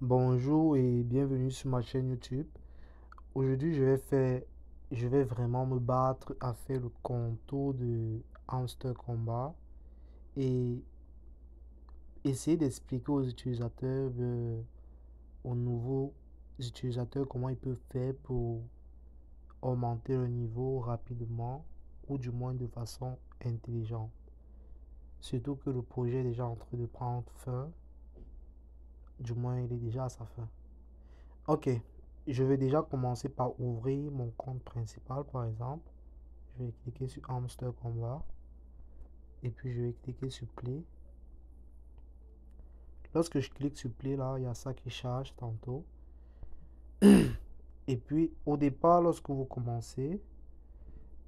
Bonjour et bienvenue sur ma chaîne YouTube. Aujourd'hui, je vais vraiment me battre à faire le contour de Hamster Combat et essayer d'expliquer aux utilisateurs, aux nouveaux utilisateurs, comment ils peuvent faire pour augmenter le niveau rapidement ou du moins de façon intelligente. Surtout que le projet est déjà en train de prendre fin, du moins il est déjà à sa fin. Ok, je vais déjà commencer par ouvrir mon compte principal par exemple. Je vais cliquer sur Hamster Combat et puis je vais cliquer sur Play. Lorsque je clique sur Play là, il y a ça qui charge tantôt. Et puis au départ, lorsque vous commencez,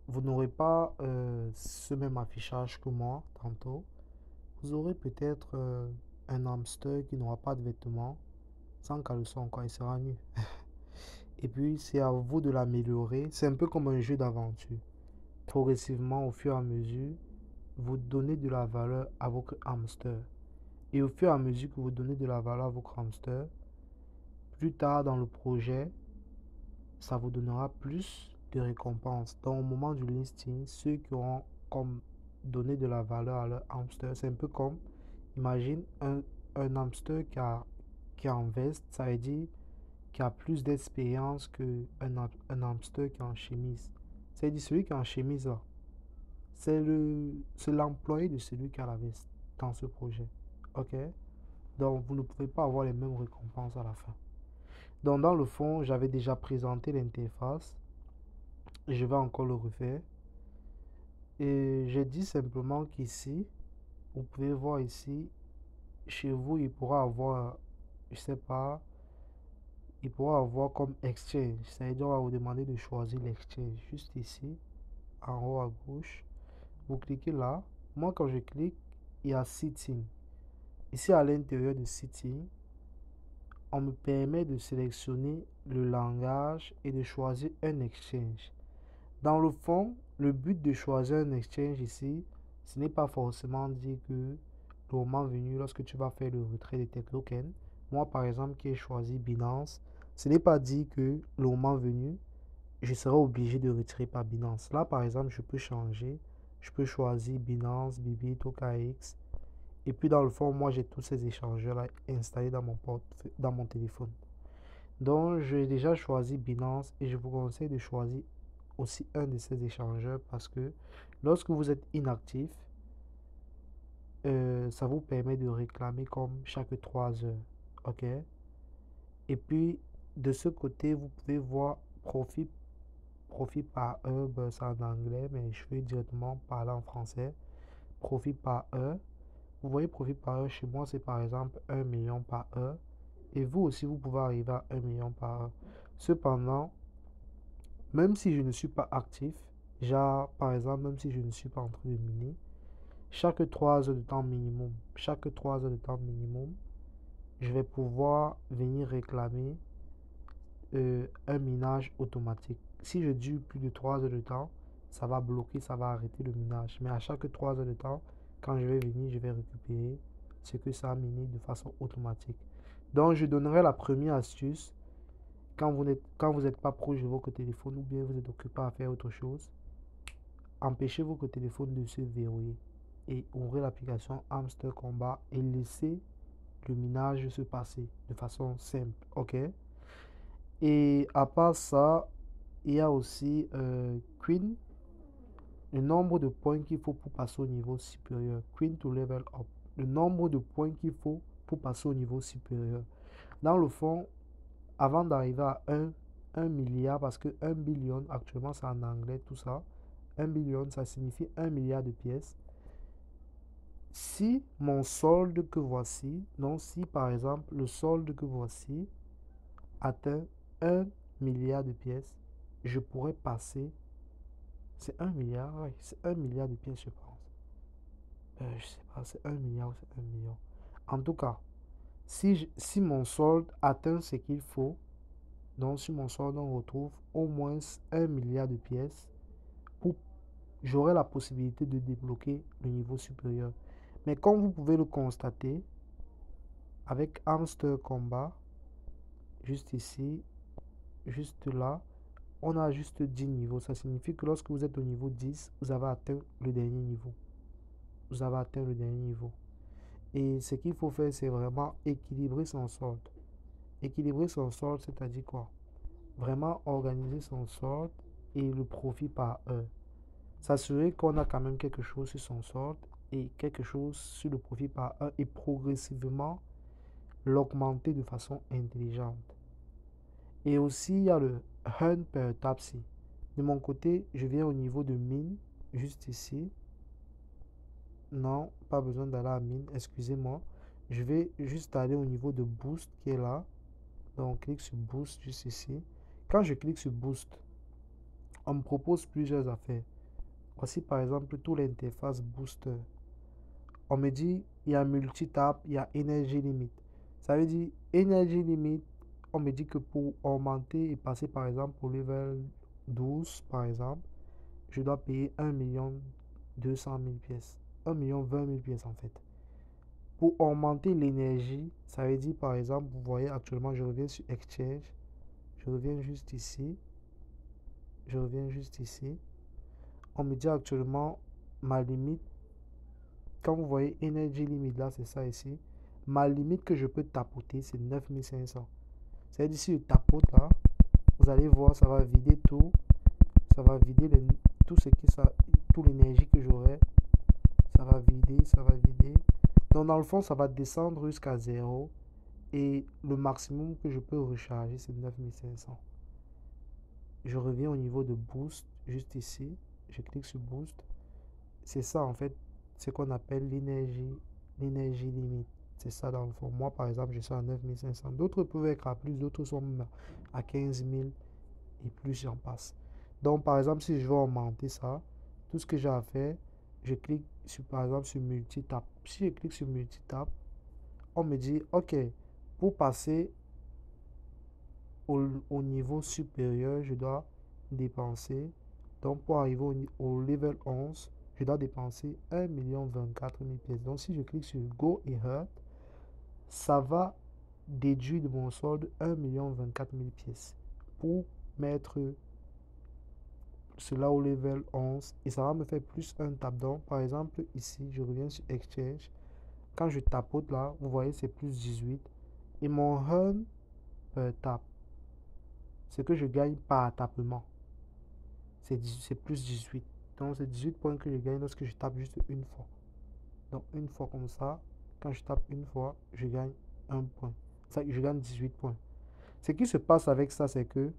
vous n'aurez pas ce même affichage que moi tantôt. Vous aurez peut-être un hamster qui n'aura pas de vêtements, sans caleçon quoi, il sera nu. Et puis c'est à vous de l'améliorer. C'est un peu comme un jeu d'aventure. Progressivement, au fur et à mesure, vous donnez de la valeur à votre hamster. Et au fur et à mesure que vous donnez de la valeur à votre hamster, plus tard dans le projet, ça vous donnera plus de récompenses. Donc, au moment du listing, ceux qui auront comme donné de la valeur à leur hamster, c'est un peu comme, imagine un hamster qui est en veste, ça veut dire qui a plus d'expérience qu'un hamster qui est en chemise. C'est-à-dire celui qui est en chemise là. C'est l'employé de celui qui a la veste dans ce projet. OK? Donc, vous ne pouvez pas avoir les mêmes récompenses à la fin. Donc, dans le fond, j'avais déjà présenté l'interface. Je vais encore le refaire. Et j'ai dit simplement qu'ici, vous pouvez voir ici, chez vous, il pourra avoir, je sais pas, il pourra avoir comme exchange. C'est-à-dire, on va vous demander de choisir l'exchange. Juste ici, en haut à gauche. Vous cliquez là. Moi, quand je clique, il y a Setting. Ici, à l'intérieur de Setting, on me permet de sélectionner le langage et de choisir un exchange. Dans le fond, le but de choisir un exchange ici, ce n'est pas forcément dire que le moment venu, lorsque tu vas faire le retrait de tes tokens, moi par exemple qui ai choisi Binance, ce n'est pas dit que le moment venu, je serai obligé de retirer par Binance. Là par exemple, je peux changer, je peux choisir Binance, Bybit, OKX. Et puis dans le fond, moi j'ai tous ces échangeurs-là installés dans mon téléphone. Donc j'ai déjà choisi Binance et je vous conseille de choisir aussi un de ces échangeurs parce que lorsque vous êtes inactif, ça vous permet de réclamer comme chaque 3 heures. OK? Et puis de ce côté, vous pouvez voir profit par heure, ben, c'est en anglais, mais je vais directement parler en français. Profit par heure. Vous voyez, profit par heure, chez moi, c'est par exemple 1 million par heure. Et vous aussi, vous pouvez arriver à 1 million par heure. Cependant, même si je ne suis pas actif, genre, par exemple, même si je ne suis pas en train de miner, chaque 3 heures de temps minimum, je vais pouvoir venir réclamer un minage automatique. Si je dure plus de 3 heures de temps, ça va bloquer, ça va arrêter le minage. Mais à chaque 3 heures de temps, quand je vais venir, je vais récupérer ce que ça a miné de façon automatique. Donc, je donnerai la première astuce quand vous n'êtes pas proche de votre téléphone ou bien vous êtes occupé à faire autre chose. Empêchez votre téléphone de se verrouiller et ouvrez l'application Hamster Combat et laissez le minage se passer de façon simple. OK? Et à part ça, il y a aussi Queen, le nombre de points qu'il faut pour passer au niveau supérieur. Queen to level up. Le nombre de points qu'il faut pour passer au niveau supérieur. Dans le fond, avant d'arriver à 1 milliard, parce que 1 billion, actuellement c'est en anglais tout ça, 1 billion, ça signifie 1 milliard de pièces. Si mon solde que voici, donc si par exemple le solde que voici atteint 1 milliard de pièces, je pourrais passer, c'est 1 milliard, oui, c'est 1 milliard de pièces je pense. Je sais pas, c'est 1 milliard ou c'est 1 million. En tout cas, si mon solde atteint ce qu'il faut, donc sur mon solde on retrouve au moins 1 milliard de pièces, pour j'aurai la possibilité de débloquer le niveau supérieur. Mais comme vous pouvez le constater, avec Hamster Combat, juste ici, juste là, on a juste 10 niveaux. Ça signifie que lorsque vous êtes au niveau 10, vous avez atteint le dernier niveau. Vous avez atteint le dernier niveau. Et ce qu'il faut faire, c'est vraiment équilibrer son solde. Équilibrer son solde, c'est-à-dire quoi? Vraiment organiser son solde et le profit par heure. S'assurer qu'on a quand même quelque chose sur son solde et quelque chose sur le profit par heure et progressivement l'augmenter de façon intelligente. Et aussi, il y a le Earn per Tapsi. De mon côté, je viens au niveau de mine, juste ici. Non, pas besoin d'aller à mine, excusez-moi. Je vais juste aller au niveau de Boost qui est là. Donc, on clique sur Boost juste ici. Quand je clique sur Boost, on me propose plusieurs affaires. Voici par exemple tout l'interface Booster. On me dit, il y a multitap, il y a Energy Limit. Ça veut dire, Energy Limit, on me dit que pour augmenter et passer par exemple au level 12, par exemple, je dois payer 1 200 000 pièces. 1 020 000 pièces en fait. Pour augmenter l'énergie, ça veut dire par exemple, vous voyez actuellement, je reviens sur Exchange. Je reviens juste ici. Je reviens juste ici. On me dit actuellement, ma limite, quand vous voyez Energy Limit là, c'est ça ici. Ma limite que je peux tapoter, c'est 9500. C'est-à-dire, si je tapote là, vous allez voir, ça va vider tout. Ça va vider tout ce qui ça, toute l'énergie que j'aurai. Ça va vider, ça va vider. Donc, dans le fond, ça va descendre jusqu'à 0. Et le maximum que je peux recharger, c'est 9500. Je reviens au niveau de Boost, juste ici. Je clique sur Boost. C'est ça, en fait, ce qu'on appelle l'énergie limite. C'est ça dans le fond. Moi, par exemple, je suis à 9500. D'autres peuvent être à plus, d'autres sont même à 15 000 et plus, j'en passe. Donc, par exemple, si je veux augmenter ça, tout ce que j'ai à faire, je clique sur, par exemple, sur multitap. Si je clique sur multitap, on me dit, OK, pour passer au niveau supérieur, je dois dépenser. Donc, pour arriver au level 11, je dois dépenser 1 024 000 pièces. Donc, si je clique sur Go et Hurt, ça va déduire de mon solde 1 024 000 pièces pour mettre cela au level 11 et ça va me faire plus un tap down. Par exemple, ici, je reviens sur Exchange. Quand je tapote là, vous voyez, c'est plus 18. Et mon earn per tap, ce que je gagne par tapement, c'est plus 18. Donc, c'est 18 points que je gagne lorsque je tape juste une fois. Donc, une fois comme ça, quand je tape une fois, je gagne un point. Ça, je gagne 18 points. Ce qui se passe avec ça, c'est que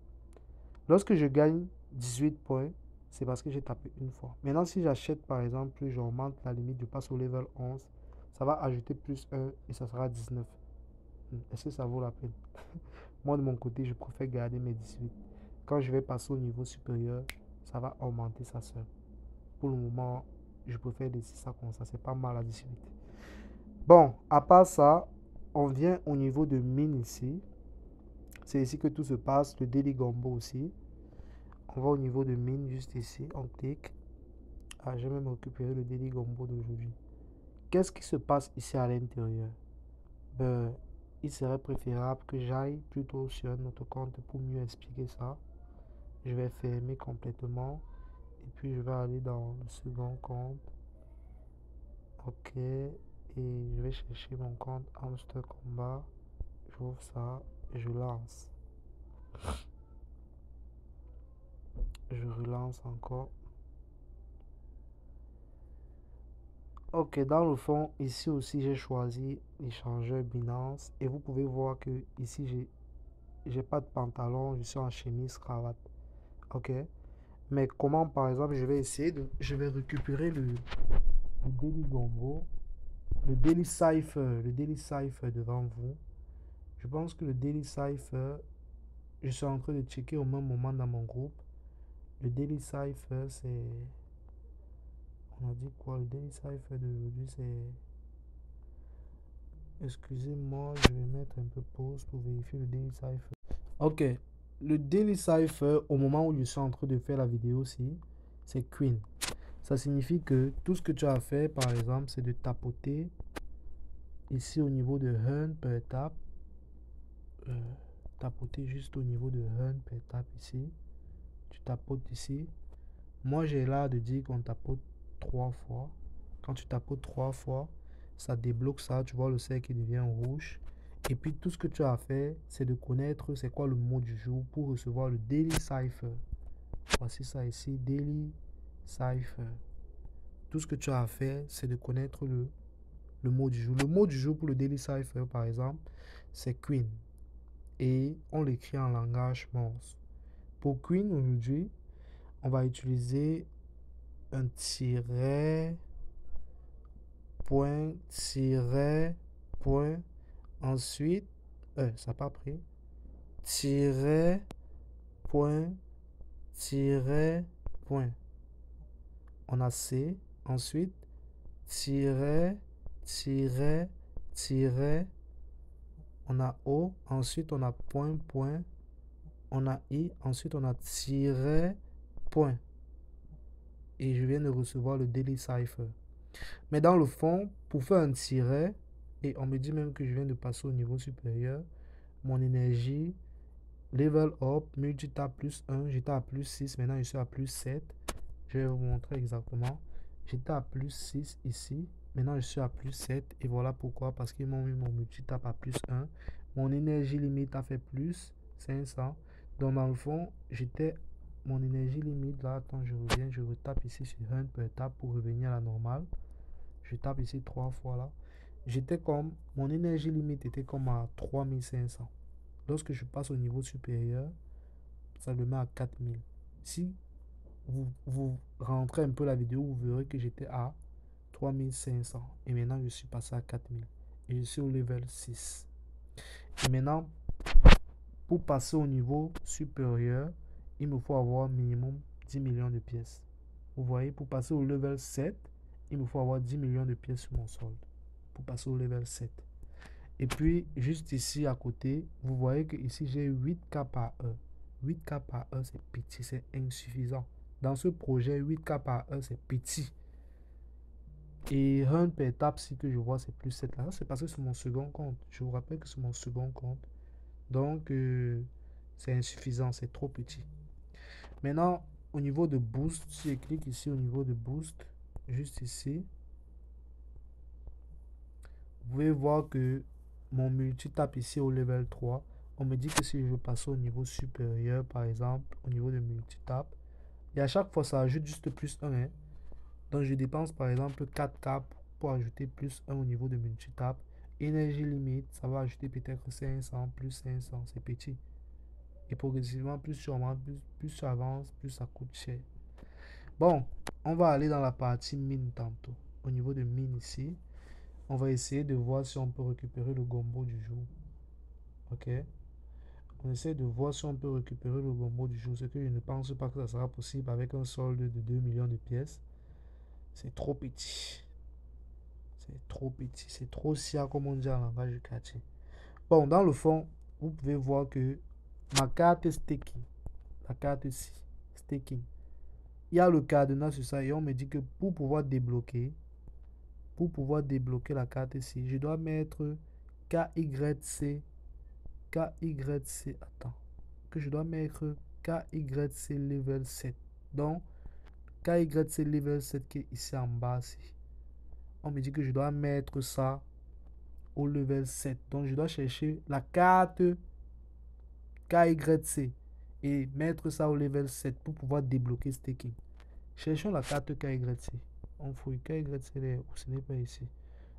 lorsque je gagne 18 points, c'est parce que j'ai tapé une fois. Maintenant, si j'achète par exemple, j'augmente la limite, je passe au level 11, ça va ajouter plus 1 et ça sera 19. Est-ce que ça vaut la peine? Moi, de mon côté, je préfère garder mes 18. Quand je vais passer au niveau supérieur, ça va augmenter ça seul. Pour le moment, je préfère laisser ça comme ça. C'est pas mal à 18. Bon, à part ça, on vient au niveau de mine ici. C'est ici que tout se passe. Le Daily Gombo aussi. On va au niveau de mine juste ici. On clique. Ah, j'ai même récupéré le Daily Gombo d'aujourd'hui. Qu'est-ce qui se passe ici à l'intérieur? Ben, il serait préférable que j'aille plutôt sur un autre compte pour mieux expliquer ça. Je vais fermer complètement. Et puis je vais aller dans le second compte. Ok. Et je vais chercher mon compte Hamster Combat. J'ouvre ça et je lance. Je relance encore. Ok, dans le fond, ici aussi j'ai choisi l'échangeur Binance. Et vous pouvez voir que ici j'ai pas de pantalon, je suis en chemise cravate. Ok. Mais comment par exemple je vais récupérer le Daily Gombo, le Daily Cypher devant vous. Je pense que le Daily Cypher, je suis en train de checker au même moment dans mon groupe. Le Daily Cypher, c'est. On a dit quoi? Le Daily Cypher d'aujourd'hui, c'est. Excusez-moi, je vais mettre un peu pause pour vérifier le Daily Cypher. Ok. Le Daily Cypher, au moment où je suis en train de faire la vidéo aussi, c'est Queen. Ça signifie que tout ce que tu as fait, par exemple, c'est de tapoter ici au niveau de Earn per tap. tapoter juste au niveau de Run per tap ici. Tu tapotes ici. Moi, j'ai l'air de dire qu'on tapote 3 fois. Quand tu tapotes 3 fois, ça débloque ça. Tu vois le cercle qui devient rouge. Et puis, tout ce que tu as à faire, c'est de connaître c'est quoi le mot du jour pour recevoir le Daily Cipher. Voici ça ici, Daily Cipher. Tout ce que tu as à faire, c'est de connaître le mot du jour. Le mot du jour pour le Daily Cipher, par exemple, c'est Queen. Et on l'écrit en langage Morse. Pour Queen, aujourd'hui, on va utiliser un tiret, point, tiret, point. Ensuite, ça n'a pas pris. Tiret, point, tiret, point. On a C. Ensuite, tiret, tiret, tiret. On a O. Ensuite, on a point, point. On a I. Ensuite, on a tiret, point. Et je viens de recevoir le Daily Cipher. Mais dans le fond, pour faire un tiret, et on me dit même que je viens de passer au niveau supérieur, mon énergie, level up, multitap plus 1, j'étais à plus 6, maintenant je suis à plus 7. Je vais vous montrer exactement. J'étais à plus 6 ici, maintenant je suis à plus 7. Et voilà pourquoi, parce qu'ils m'ont mis mon multitap à plus 1. Mon énergie limite a fait plus 500. Donc dans le fond, mon énergie limite là, attends, je reviens, je retape ici sur Run per tap pour revenir à la normale. Je tape ici 3 fois là. Mon énergie limite était comme à 3500. Lorsque je passe au niveau supérieur, ça le met à 4000. Si vous rentrez un peu la vidéo, vous verrez que j'étais à 3500. Et maintenant, je suis passé à 4000. Et je suis au level 6. Et maintenant, pour passer au niveau supérieur, il me faut avoir minimum 10 millions de pièces. Vous voyez, pour passer au level 7, il me faut avoir 10 millions de pièces sur mon solde. Pour passer au level 7. Et puis, juste ici à côté, vous voyez que ici j'ai 8K par heure. 8K par heure, c'est petit, c'est insuffisant. Dans ce projet, 8K par heure, c'est petit. Et Run per tap, si que je vois, c'est plus 7 là. C'est parce que c'est mon second compte. Je vous rappelle que c'est mon second compte. Donc, c'est insuffisant, c'est trop petit. Maintenant, au niveau de boost, si je clique ici au niveau de boost, juste ici, vous pouvez voir que mon multitap ici au level 3, on me dit que si je veux passer au niveau supérieur, par exemple, au niveau de multitap, et à chaque fois, ça ajoute juste plus 1. Hein. Donc, je dépense par exemple 4K pour ajouter plus 1 au niveau de multitap. Énergie limite, ça va ajouter peut-être 500, plus 500, c'est petit. Et progressivement, plus tu augmentes, plus tu avances, plus ça coûte cher. Bon, on va aller dans la partie mine tantôt. Au niveau de mine ici, on va essayer de voir si on peut récupérer le gombo du jour. Ok? On essaie de voir si on peut récupérer le gombo du jour. Ce que je ne pense pas que ça sera possible avec un solde de 2 millions de pièces. C'est trop petit. C'est trop petit. C'est trop sia comme on dit en langage du quartier. Bon, dans le fond, vous pouvez voir que ma carte staking, la carte ici, staking, il y a le cadenas sur ça et on me dit que pour pouvoir débloquer la carte ici, je dois mettre KYC, attends, que je dois mettre KYC level 7. Donc, KYC level 7 qui est ici en bas, ici. On me dit que je dois mettre ça au level 7. Donc, je dois chercher la carte KYC et mettre ça au level 7 pour pouvoir débloquer staking. Cherchons la carte KYC. On fouille KYC, ce n'est pas ici.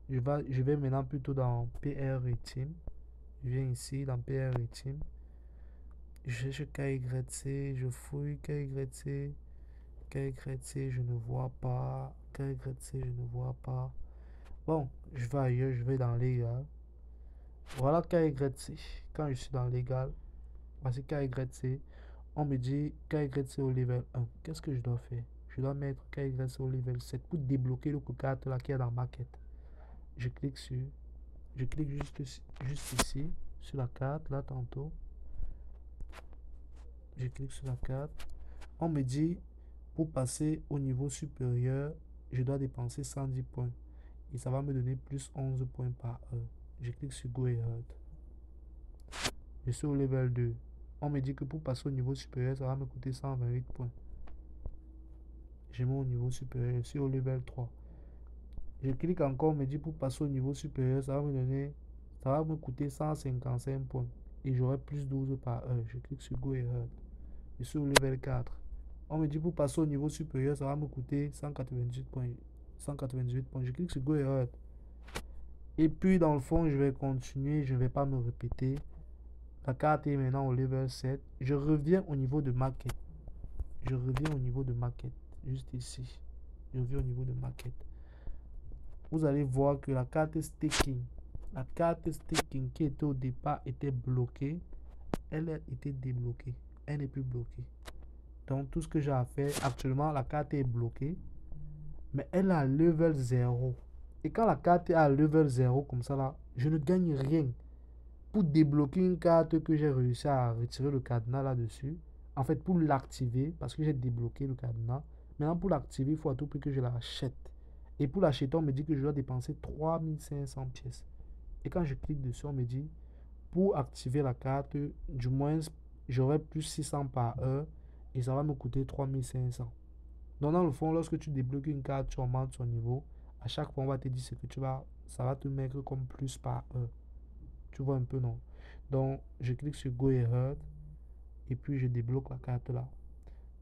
Je vais maintenant plutôt dans PR et Team. Je viens ici dans PR et Team. Je cherche KYC, je fouille KYC, je ne vois pas. KYC, je ne vois pas. Bon, je vais ailleurs, je vais dans légal. Voilà KYC. Quand je suis dans légal, voici KYC. On me dit KYC au level 1. Qu'est-ce que je dois faire? Je dois mettre KYC au level 7 pour débloquer le carte là qui est dans Market. Je clique juste ici, sur la carte, là tantôt. Je clique sur la carte. On me dit, pour passer au niveau supérieur, je dois dépenser 110 points. Et ça va me donner plus 11 points par heure. Je clique sur Go Ahead. Je suis au level 2. On me dit que pour passer au niveau supérieur, ça va me coûter 128 points. Je mets au niveau supérieur, je suis au level 3. Je clique encore, on me dit pour passer au niveau supérieur, ça va me coûter 155 points. Et j'aurai plus 12 par heure. Je clique sur Go Ahead. Je suis au level 4. On me dit pour passer au niveau supérieur, ça va me coûter 198 points. 198 points. Je clique sur Go Ahead. Et puis dans le fond, je vais continuer, je ne vais pas me répéter. La carte est maintenant au level 7. Je reviens au niveau de maquette. Je reviens au niveau de maquette. Juste ici. Je reviens au niveau de maquette. Vous allez voir que la carte staking qui était au départ était bloquée. Elle a été débloquée. Elle n'est plus bloquée. Donc tout ce que j'ai à faire, actuellement la carte est bloquée. Mais elle est à level 0. Et quand la carte est à level 0 comme ça là, je ne gagne rien. Pour débloquer une carte que j'ai réussi à retirer le cadenas là-dessus, en fait pour l'activer, parce que j'ai débloqué le cadenas, maintenant pour l'activer, il faut à tout prix que je l'achète. Et pour l'acheter, on me dit que je dois dépenser 3500 pièces. Et quand je clique dessus, on me dit, pour activer la carte, du moins, j'aurai plus 600 par heure et ça va me coûter 3500. Donc dans le fond, lorsque tu débloques une carte, tu augmentes son niveau. À chaque fois, on va te dire ce que ça va te mettre comme plus par heure. Tu vois un peu, non? Donc, je clique sur Go Ahead et puis je débloque la carte là.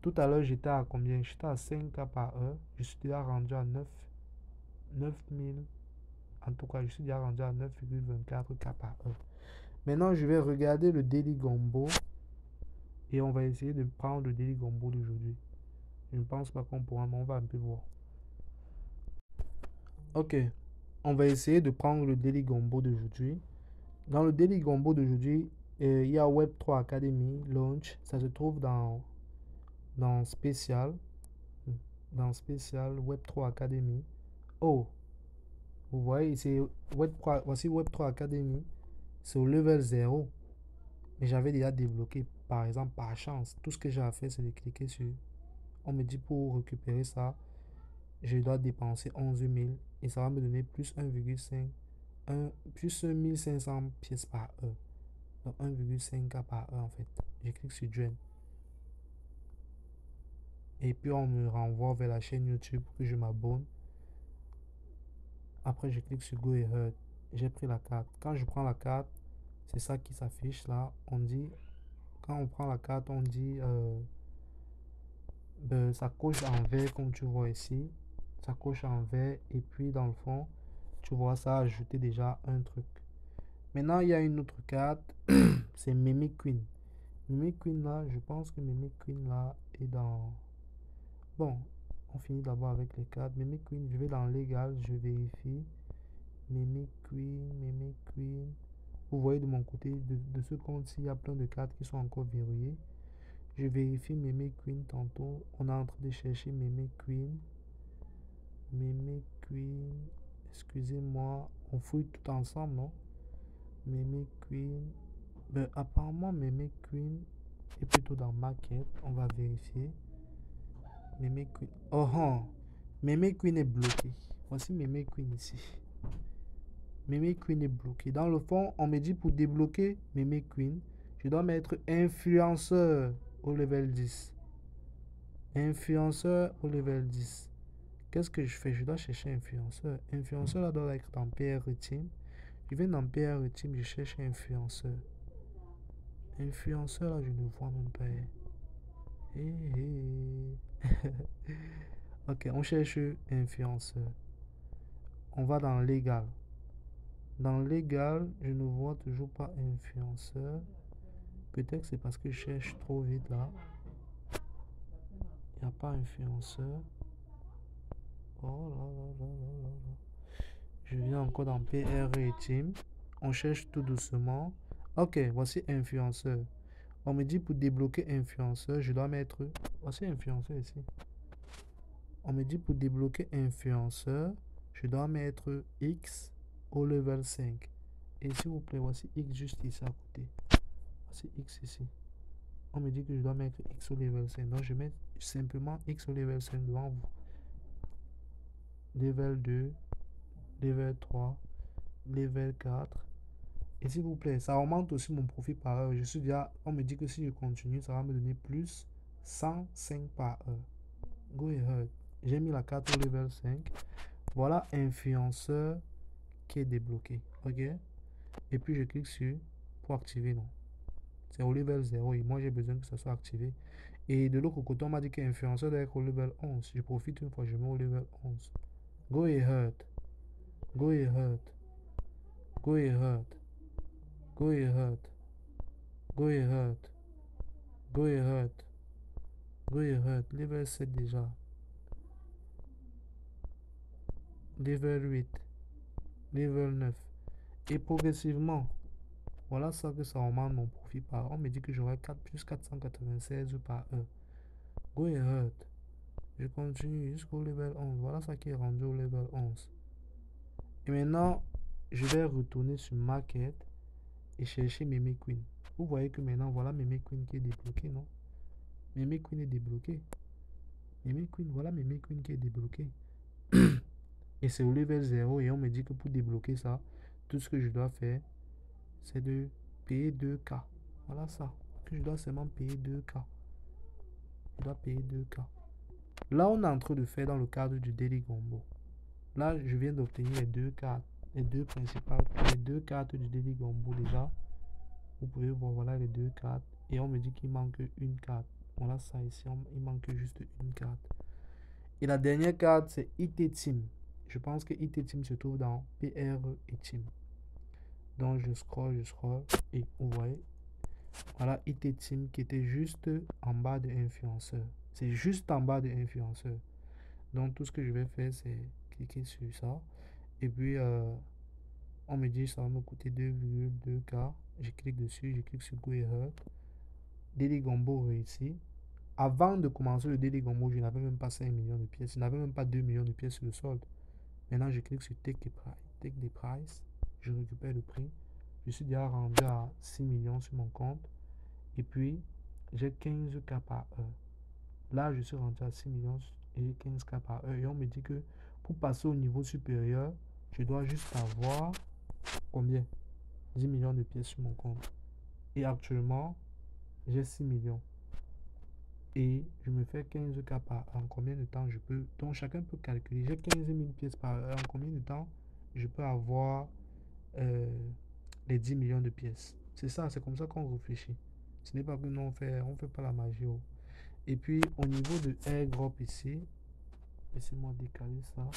Tout à l'heure, j'étais à combien? J'étais à 5K par heure. Je suis déjà rendu à 9000. En tout cas, je suis déjà rendu à 9,24K par heure. Maintenant, je vais regarder le Daily Gombo et on va essayer de prendre le Daily Gombo d'aujourd'hui. Je ne pense pas qu'on pourra, mais on va un peu voir. Ok, on va essayer de prendre le Daily Gombo d'aujourd'hui. Dans le Daily Gombo d'aujourd'hui, il y a Web3 Academy Launch. Ça se trouve dans Spécial. Dans Spécial Web3 Academy. Oh, vous voyez, voici Web3 Academy. C'est au level 0. Mais j'avais déjà débloqué, par exemple, par chance. Tout ce que j'ai à faire, c'est de cliquer sur. On me dit pour récupérer ça, je dois dépenser 11 000 et ça va me donner plus 1,5, plus 1500 pièces par heure. Donc 1,5K par heure en fait. Je clique sur Join. Et puis on me renvoie vers la chaîne YouTube pour que je m'abonne. Après je clique sur Go Ahead. J'ai pris la carte. Quand je prends la carte, c'est ça qui s'affiche là. On dit, quand on prend la carte, on dit ça coche en vert comme tu vois ici. Ça coche en vert et puis dans le fond, tu vois ça a ajouté déjà un truc. Maintenant il y a une autre carte. C'est Mimic Queen. Mimic Queen là, je pense que Mimic Queen là est dans. Bon, on finit d'abord avec les cartes. Mimic Queen, je vais dans Légal, je vérifie. Mimic Queen, Mimic Queen. Vous voyez de mon côté, de ce compte-ci, il y a plein de cartes qui sont encore verrouillées. Je vérifie Mimic Queen tantôt. On est en train de chercher Mimic Queen. Mimic Queen. Excusez-moi, on fouille tout ensemble, non? Mimic Queen. Ben, apparemment, Mimic Queen est plutôt dans Market. On va vérifier. Mimic Queen. Oh, oh. Mimic Queen est bloqué. Voici Mimic Queen ici. Mimic Queen est bloqué. Dans le fond, on me dit pour débloquer Mimic Queen, je dois mettre influenceur au level 10. Influenceur au level 10. Qu'est-ce que je fais? Je dois chercher influenceur. Influenceur là doit être dans PR Team. Je vais dans PR Team, je cherche influenceur. Influenceur là, je ne vois même pas. Ok, on cherche influenceur. On va dans légal. Dans légal, je ne vois toujours pas influenceur. Peut-être c'est parce que je cherche trop vite là. Il n'y a pas influenceur. Oh là là là là là là. Je viens encore dans PR et Team. On cherche tout doucement. Ok, voici influenceur. On me dit pour débloquer influenceur, je dois mettre. Voici influenceur ici. On me dit pour débloquer influenceur, je dois mettre X au level 5. Et s'il vous plaît, voici X juste ici à côté. Voici X ici. On me dit que je dois mettre X au level 5. Donc je mets simplement X au level 5 devant vous. Level 2, level 3, level 4, Et s'il vous plaît, ça augmente aussi mon profit par heure. Je suis déjà, on me dit que si je continue, ça va me donner plus 105 par heure. Go ahead. J'ai mis la carte au level 5. Voilà, influenceur qui est débloqué. Ok. Et puis je clique sur pour activer. Non. C'est au level 0 et moi j'ai besoin que ça soit activé. Et de l'autre côté, on m'a dit qu'influenceur doit être au level 11. Je profite une fois, je mets au level 11. Go ahead. Go ahead. Go ahead. Go ahead. Go ahead. Go ahead. Go ahead. Level 7 déjà. Level 8. Level 9. Et progressivement, voilà ça que ça augmente mon profit par. On me dit que j'aurai 4 plus 496 par heure. Go ahead. Je continue jusqu'au level 11. Voilà ça qui est rendu au level 11. Et maintenant, je vais retourner sur Market et chercher Meme Queen. Vous voyez que maintenant, voilà Meme Queen qui est débloqué, non? Meme Queen est débloqué. Meme Queen, voilà Meme Queen qui est débloqué. Et c'est au level 0 et on me dit que pour débloquer ça, tout ce que je dois faire, c'est de payer 2K. Voilà ça. Que je dois seulement payer 2K. Je dois payer 2K. Là, on est en train de faire dans le cadre du Daily Gombo. Là, je viens d'obtenir les deux cartes, les deux principales, les deux cartes du Daily Gombo déjà. Vous pouvez voir, voilà les deux cartes. Et on me dit qu'il manque une carte. Voilà ça ici, il manque juste une carte. Et la dernière carte, c'est IT Team. Je pense que IT Team se trouve dans PR et Team. Donc je scroll. Et vous voyez, voilà IT Team qui était juste en bas de influenceur. C'est juste en bas de influenceur. Donc tout ce que je vais faire, c'est cliquer sur ça. Et puis, on me dit ça va me coûter 2,2K. Je clique dessus, je clique sur Go Ahead. Daily Gombo réussi. Avant de commencer le Daily Gombo, je n'avais même pas 5 millions de pièces. Je n'avais même pas 2 millions de pièces sur le solde. Maintenant, je clique sur Take the Price. Take the Price. Je récupère le prix. Je suis déjà rendu à 6 millions sur mon compte. Et puis, j'ai 15K par heure. Là, je suis rendu à 6 millions et 15K par heure. Et on me dit que pour passer au niveau supérieur, je dois juste avoir combien? 10 millions de pièces sur mon compte. Et actuellement, j'ai 6 millions. Et je me fais 15K par heure. En combien de temps je peux. Donc chacun peut calculer. J'ai 15 000 pièces par heure. En combien de temps je peux avoir euh, les 10 millions de pièces. C'est ça, c'est comme ça qu'on réfléchit. Ce n'est pas que nous on fait pas la magie. Oh. Et puis au niveau de airdrop ici, laissez-moi décaler ça.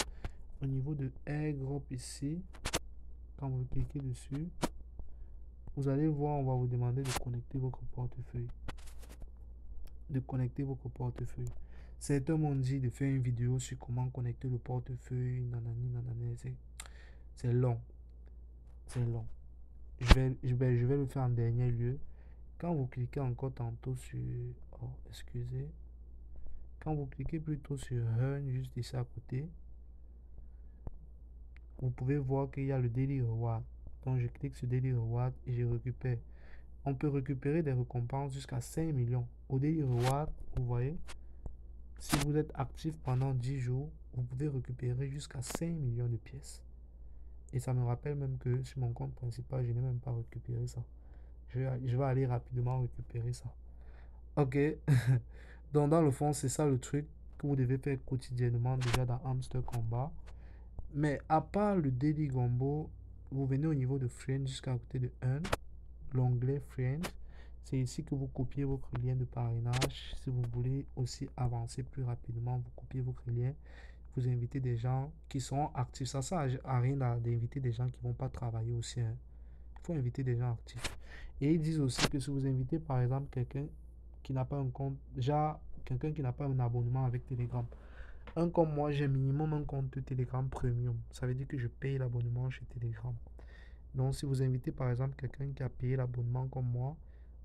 Au niveau de airdrop ici, quand vous cliquez dessus, vous allez voir, on va vous demander de connecter votre portefeuille. Certains m'ont dit de faire une vidéo sur comment connecter le portefeuille. Nanani, nanani. C'est long. C'est long. Je vais le faire en dernier lieu. Quand vous cliquez encore tantôt sur... Oh, excusez. Quand vous cliquez plutôt sur Earn, juste ici à côté, vous pouvez voir qu'il y a le Daily Reward. Donc je clique sur Daily Reward et je récupère. On peut récupérer des récompenses jusqu'à 5 millions. Au Daily Reward, vous voyez, si vous êtes actif pendant 10 jours, vous pouvez récupérer jusqu'à 5 millions de pièces. Et ça me rappelle même que sur mon compte principal, je n'ai même pas récupéré ça. Je vais aller rapidement récupérer ça. Ok. Donc dans le fond, c'est ça le truc que vous devez faire quotidiennement déjà dans Hamster Combat. Mais à part le Daily Gombo, vous venez au niveau de Friends jusqu'à côté de 1, l'onglet Friends. C'est ici que vous copiez votre lien de parrainage. Si vous voulez aussi avancer plus rapidement, vous copiez votre lien. Vous invitez des gens qui sont actifs. Ça sert à rien d'inviter des gens qui ne vont pas travailler aussi. Hein. Il faut inviter des gens actifs. Et ils disent aussi que si vous invitez par exemple quelqu'un qui n'a pas un compte, déjà quelqu'un qui n'a pas un abonnement avec Telegram. Un comme moi, j'ai minimum un compte de Telegram Premium. Ça veut dire que je paye l'abonnement chez Telegram. Donc si vous invitez par exemple quelqu'un qui a payé l'abonnement comme moi,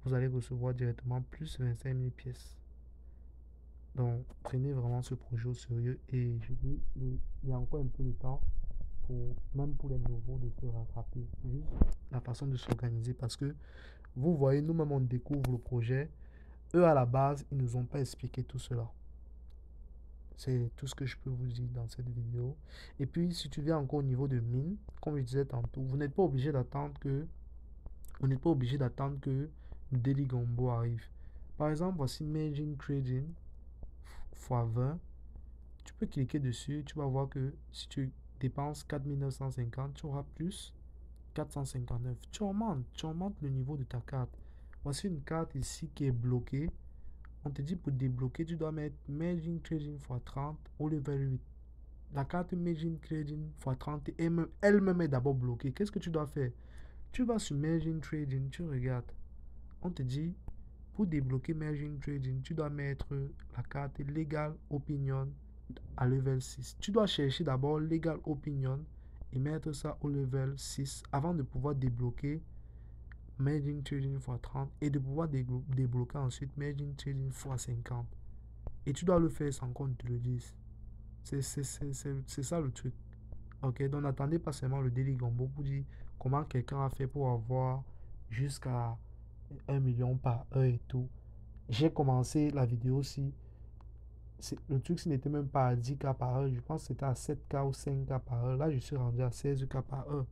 vous allez recevoir directement plus 25 000 pièces. Donc prenez vraiment ce projet au sérieux et je dis, il y a encore un peu de temps pour, même pour les nouveaux de se rattraper. Juste la façon de s'organiser parce que vous voyez, nous-mêmes on découvre le projet. Eux à la base, ils ne nous ont pas expliqué tout cela. C'est tout ce que je peux vous dire dans cette vidéo. Et puis, si tu viens encore au niveau de mine, comme je disais tantôt, vous n'êtes pas obligé d'attendre que On n'est pas obligé d'attendre que le Daily Gombo arrive. Par exemple, voici Margin Trading x 20. Tu peux cliquer dessus, tu vas voir que si tu dépenses 4950, tu auras plus 459. Tu augmentes le niveau de ta carte. Voici une carte ici qui est bloquée. On te dit pour débloquer, tu dois mettre Margin Trading x 30 au level 8. La carte Margin Trading x 30 elle-même est d'abord bloquée. Qu'est-ce que tu dois faire? Tu vas sur Margin Trading, tu regardes. On te dit pour débloquer Margin Trading, tu dois mettre la carte Legal Opinion à level 6. Tu dois chercher d'abord Legal Opinion et mettre ça au level 6 avant de pouvoir débloquer Margin Trading x 30 et de pouvoir débloquer ensuite Margin Trading x 50. Et tu dois le faire sans qu'on te le dise. C'est ça le truc. Ok, donc n'attendez pas seulement le Daily Gombo pour dire comment quelqu'un a fait pour avoir jusqu'à 1 million par heure et tout. J'ai commencé la vidéo aussi. Le truc n'était même pas à 10K par heure. Je pense que c'était à 7K ou 5K par heure. Là, je suis rendu à 16K par heure.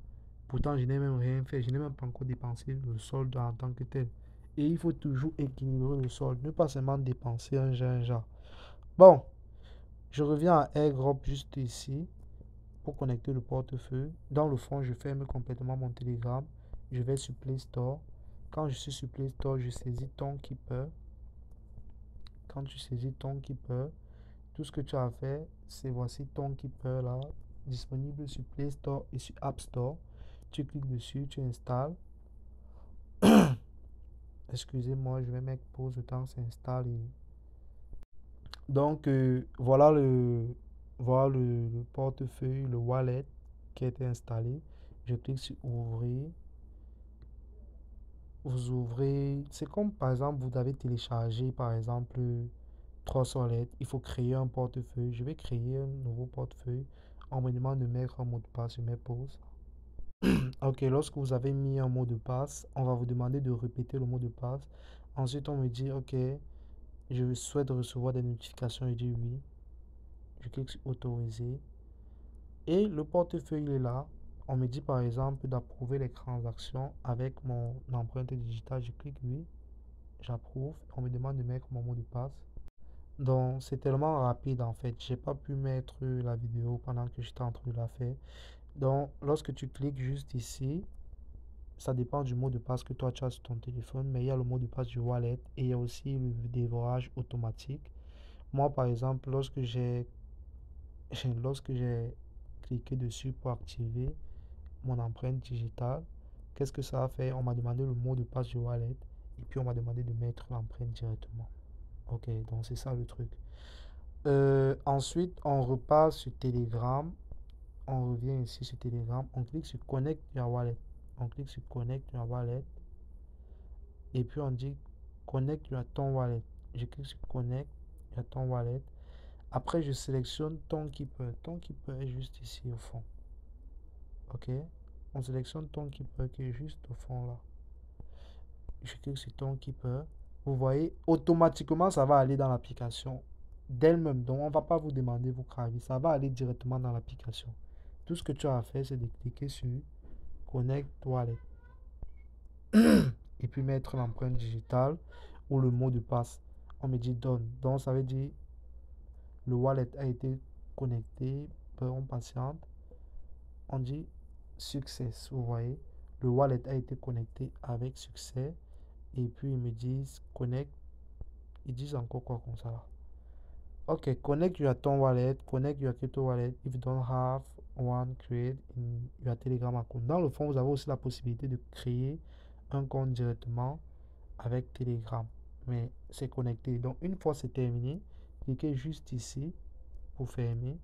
Pourtant, je n'ai même rien fait. Je n'ai même pas encore dépensé le solde en tant que tel. Et il faut toujours équilibrer le solde. Ne pas seulement dépenser un genre. Bon, je reviens à AirDrop juste ici pour connecter le portefeuille. Dans le fond, je ferme complètement mon Telegram. Je vais sur Play Store. Quand je suis sur Play Store, je saisis ton Keeper. Quand tu saisis ton Keeper, tout ce que tu as à faire, c'est voici ton Keeper là, disponible sur Play Store et sur App Store. Tu cliques dessus, tu installes. Excusez-moi, je vais mettre pause le temps que ça s'installe. Donc, voilà le portefeuille, le wallet qui a été installé. Je clique sur ouvrir. Vous ouvrez, c'est comme par exemple, vous avez téléchargé par exemple 300 lettres. Il faut créer un portefeuille. Je vais créer un nouveau portefeuille. On me demande de mettre un mot de passe. Je mets pause. Ok, lorsque vous avez mis un mot de passe, on va vous demander de répéter le mot de passe. Ensuite, on me dit, ok, je souhaite recevoir des notifications. Je dis oui. Je clique sur autoriser. Et le portefeuille est là. On me dit par exemple d'approuver les transactions avec mon empreinte digitale. Je clique oui. J'approuve. On me demande de mettre mon mot de passe. Donc, c'est tellement rapide en fait. J'ai pas pu mettre la vidéo pendant que j'étais en train de la faire. Donc, lorsque tu cliques juste ici, ça dépend du mot de passe que toi tu as sur ton téléphone, mais il y a le mot de passe du wallet et il y a aussi le dévorage automatique. Moi, par exemple, lorsque j'ai cliqué dessus pour activer mon empreinte digitale, qu'est-ce que ça a fait? On m'a demandé le mot de passe du wallet et puis on m'a demandé de mettre l'empreinte directement. Ok, donc c'est ça le truc. Ensuite, on repasse sur Telegram. On revient ici sur Telegram. On clique sur Connect your wallet. On clique sur Connect your wallet. Et puis on dit Connect your ton wallet. Je clique sur Connect your ton wallet. Après, je sélectionne ton Keeper. Ton Keeper est juste ici au fond. Ok. On sélectionne ton Keeper qui est juste au fond là. Je clique sur ton Keeper. Vous voyez, automatiquement, ça va aller dans l'application d'elle-même. Donc, on ne va pas vous demander votre avis. Ça va aller directement dans l'application. Tout ce que tu as à faire, c'est de cliquer sur Connect Wallet et puis mettre l'empreinte digitale ou le mot de passe. On me dit Done. Donc, ça veut dire le wallet a été connecté. On patiente. On dit Success. Vous voyez, le wallet a été connecté avec succès. Et puis, ils me disent Connect. Ils disent encore quoi comme ça là. Ok, connect your ton wallet, connect your crypto wallet. If you don't have one, create in your Telegram account. Dans le fond, vous avez aussi la possibilité de créer un compte directement avec Telegram. Mais c'est connecté. Donc, une fois c'est terminé, cliquez juste ici pour fermer.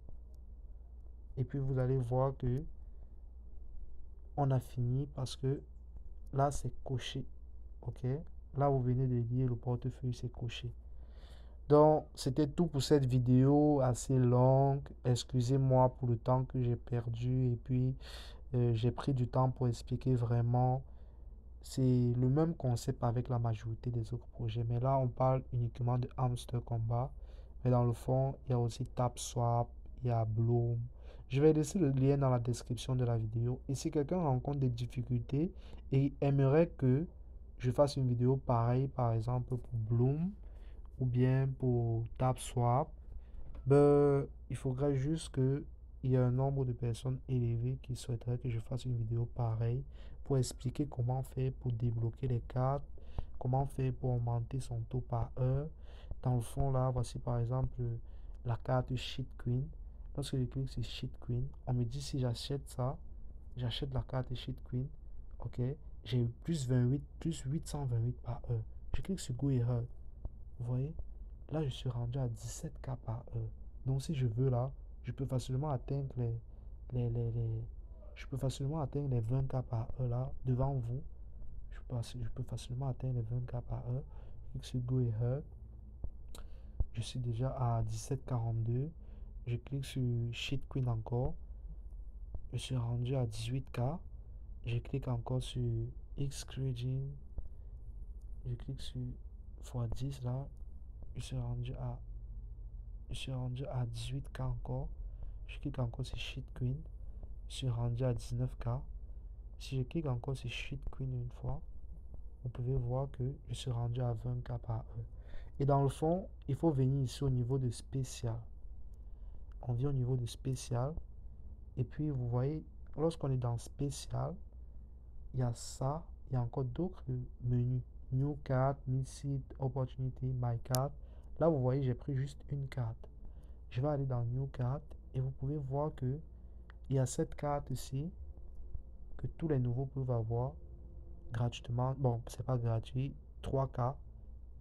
Et puis, vous allez voir que on a fini parce que là, c'est coché. Ok, là, vous venez de lire le portefeuille, c'est coché. Donc, c'était tout pour cette vidéo assez longue. Excusez-moi pour le temps que j'ai perdu et puis j'ai pris du temps pour expliquer vraiment. C'est le même concept avec la majorité des autres projets. Mais là, on parle uniquement de Hamster Combat. Mais dans le fond, il y a aussi TapSwap, il y a Bloom. Je vais laisser le lien dans la description de la vidéo. Et si quelqu'un rencontre des difficultés et aimerait que je fasse une vidéo pareille, par exemple pour Bloom ou bien pour TapSwap, ben, il faudrait juste qu'il y ait un nombre de personnes élevé qui souhaiteraient que je fasse une vidéo pareille pour expliquer comment faire pour débloquer les cartes, comment faire pour augmenter son taux par heure. Dans le fond, là, voici par exemple la carte Shit Queen. Lorsque je clique sur Shit Queen, on me dit si j'achète ça, j'achète la carte Shit Queen, ok, j'ai plus 28, plus 828 par heure. Je clique sur Go Ahead. Vous voyez? Là, je suis rendu à 17K par heure. Donc, si je veux, là, je peux facilement atteindre je peux facilement atteindre les 20K par heure, là, devant vous. Je peux facilement atteindre les 20K par heure. Je clique sur Go Ahead. Je suis déjà à 17,42. Je clique sur Shit Queen encore. Je suis rendu à 18K. Je clique encore sur X Trading. Je clique sur x10 là. Je suis rendu à Je suis rendu à 18K encore. Je clique encore sur Shit Queen. Je suis rendu à 19K. Si je clique encore sur Shit Queen une fois, vous pouvez voir que je suis rendu à 20K par heure. Et dans le fond, il faut venir ici au niveau de spécial. On vient au niveau de spécial. Et puis, vous voyez, lorsqu'on est dans spécial, il y a ça. Il y a encore d'autres menus. New card, Missed Opportunity, My card. Là, vous voyez, j'ai pris juste une carte. Je vais aller dans New Card et vous pouvez voir que il y a cette carte ici que tous les nouveaux peuvent avoir gratuitement. Bon, c'est pas gratuit. 3K,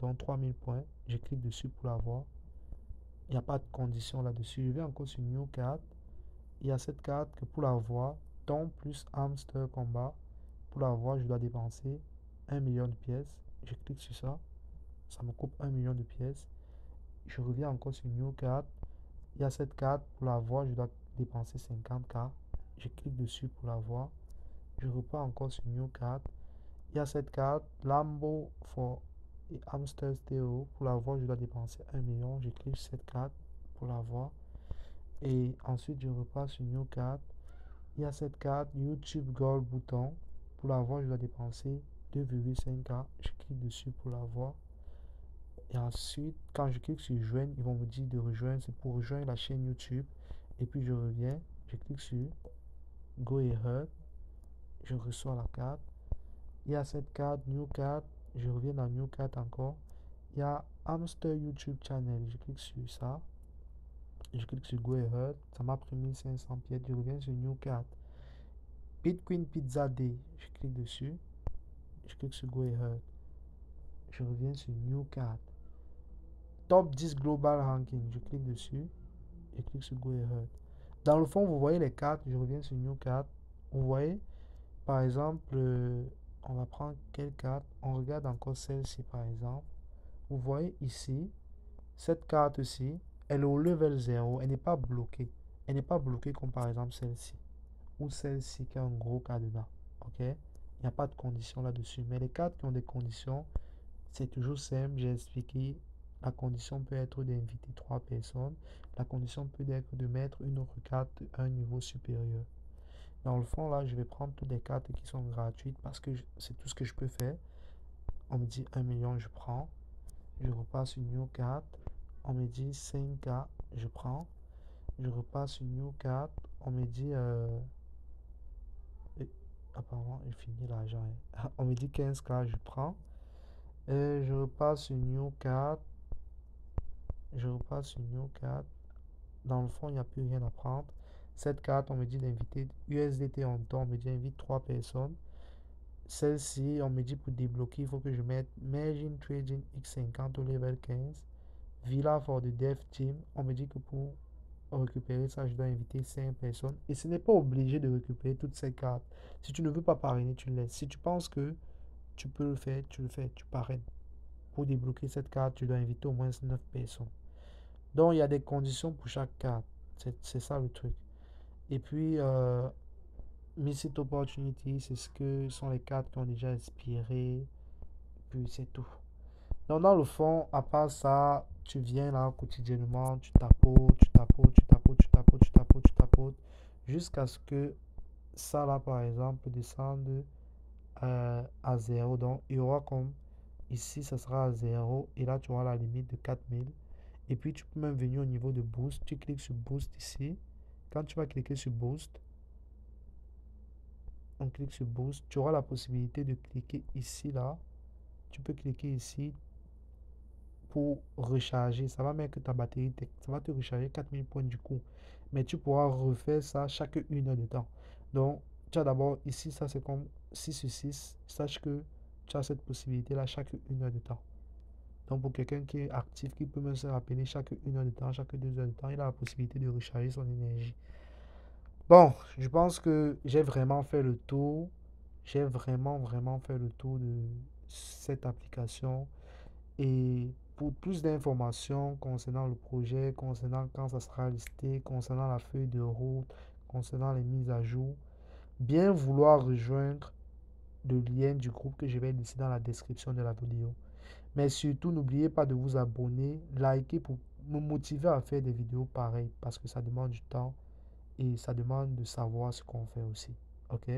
donc 3000 points. Je clique dessus pour l'avoir. Il n'y a pas de condition là-dessus. Je vais encore sur New Card. Il y a cette carte que pour l'avoir, Tom plus Hamster Combat. Pour l'avoir, je dois dépenser 1 million de pièces. Je clique sur ça. Ça me coupe 1 million de pièces. Je reviens encore sur New Card. Il y a cette carte pour l'avoir, je dois dépenser 50K. Je clique dessus pour l'avoir. Je repars encore sur New Card. Il y a cette carte Lambo for et Hamster Stereo. Pour l'avoir, je dois dépenser 1 million. Je clique sur cette carte pour l'avoir. Et ensuite, je repars sur New Card. Il y a cette carte YouTube Gold Bouton. Pour l'avoir, je dois dépenser 2,5K. Je clique dessus pour l'avoir. Et ensuite, quand je clique sur joindre, ils vont me dire de rejoindre. C'est pour rejoindre la chaîne YouTube. Et puis je reviens, je clique sur Go Ahead. Je reçois la carte. Il y a cette carte, New Card. Je reviens dans New Card encore. Il y a Hamster YouTube Channel. Je clique sur ça. Je clique sur Go Ahead. Ça m'a pris 1500 pièces. Je reviens sur New Card. Bitcoin Pizza Day. Je clique dessus. Je clique sur Go Ahead. Je reviens sur New Card. Top 10 Global Ranking. Je clique dessus. Je clique sur Go Ahead. Dans le fond, vous voyez les cartes. Je reviens sur New Card. Vous voyez, par exemple, on va prendre quelle carte? On regarde encore celle-ci, par exemple. Vous voyez ici, cette carte-ci, elle est au level 0. Elle n'est pas bloquée. Elle n'est pas bloquée comme par exemple celle-ci. Ou celle-ci qui a un gros cas dedans. Ok? Il n'y a pas de condition là-dessus. Mais les cartes qui ont des conditions, c'est toujours simple. J'ai expliqué. La condition peut être d'inviter 3 personnes. La condition peut être de mettre une autre carte à un niveau supérieur. Dans le fond, là, je vais prendre toutes les cartes qui sont gratuites parce que c'est tout ce que je peux faire. On me dit 1 million, je prends. Je repasse sur New Card. On me dit 5K, je prends. Je repasse sur New Card. On me dit... apparemment, il finit l'argent. Hein. On me dit 15K, je prends. Je repasse sur New Card. Je repasse sur New Card. Dans le fond, il n'y a plus rien à prendre. Cette carte, on me dit d'inviter USDT en temps. On me dit invite 3 personnes. Celle-ci, on me dit pour débloquer, il faut que je mette Margin Trading X50 au level 15. Villa for the Dev Team. On me dit que pour récupérer ça, je dois inviter 5 personnes. Et ce n'est pas obligé de récupérer toutes ces cartes. Si tu ne veux pas parrainer, tu le laisses. Si tu penses que tu peux le faire, tu le fais, tu parraines. Pour débloquer cette carte, tu dois inviter au moins 9 personnes. Donc, il y a des conditions pour chaque carte. C'est ça le truc. Et puis, Missed Opportunity, c'est ce que sont les cartes qui ont déjà expiré. Puis c'est tout. Donc, dans le fond, à part ça, tu viens là quotidiennement, tu tapotes, tu tapotes, tu tapotes, tu tapotes, tu tapotes, tu tapotes. jusqu'à ce que ça là par exemple descende à 0. Donc il y aura comme ici ça sera à 0 et là tu auras la limite de 4000. Et puis tu peux même venir au niveau de boost, tu cliques sur boost ici. Quand tu vas cliquer sur boost, on clique sur boost, tu auras la possibilité de cliquer ici là. Tu peux cliquer ici pour recharger. Ça va mettre que ta batterie, ça va te recharger 4000 points du coup. Mais tu pourras refaire ça chaque 1 heure de temps. Donc, tu as d'abord ici, ça c'est comme 6 sur 6. Sache que tu as cette possibilité-là chaque 1 heure de temps. Donc, pour quelqu'un qui est actif, qui peut même se rappeler chaque 1 heure de temps, chaque 2 heures de temps, il a la possibilité de recharger son énergie. Bon, je pense que j'ai vraiment fait le tour. J'ai vraiment fait le tour de cette application. Et pour plus d'informations concernant le projet, concernant quand ça sera listé, concernant la feuille de route, concernant les mises à jour, bien vouloir rejoindre le lien du groupe que je vais laisser dans la description de la vidéo. Mais surtout, n'oubliez pas de vous abonner, liker pour me motiver à faire des vidéos pareilles parce que ça demande du temps et ça demande de savoir ce qu'on fait aussi. Ok?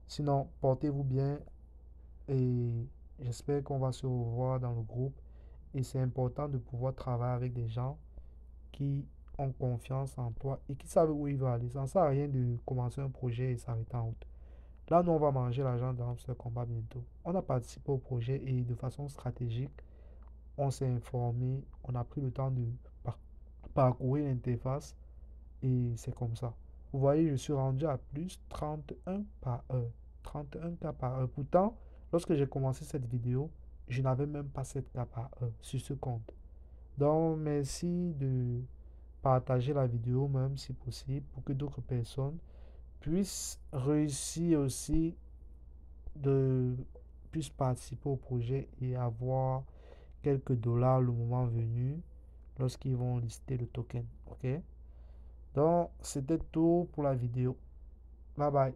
Sinon, portez-vous bien et j'espère qu'on va se revoir dans le groupe. Et c'est important de pouvoir travailler avec des gens qui ont confiance en toi et qui savent où ils vont aller. Ça ne sert à rien de commencer un projet et s'arrêter en route. Là, nous, on va manger l'argent dans ce combat bientôt. On a participé au projet et de façon stratégique, on s'est informé, on a pris le temps de parcourir l'interface et c'est comme ça. Vous voyez, je suis rendu à plus 31 par heure. 31 cas par heure. Pourtant, lorsque j'ai commencé cette vidéo, je n'avais même pas 7 cas par heure sur ce compte. Donc, merci de partager la vidéo, même si possible, pour que d'autres personnes puissent réussir aussi de puissent participer au projet et avoir quelques dollars le moment venu lorsqu'ils vont lister le token. Ok? Donc, c'était tout pour la vidéo. Bye bye.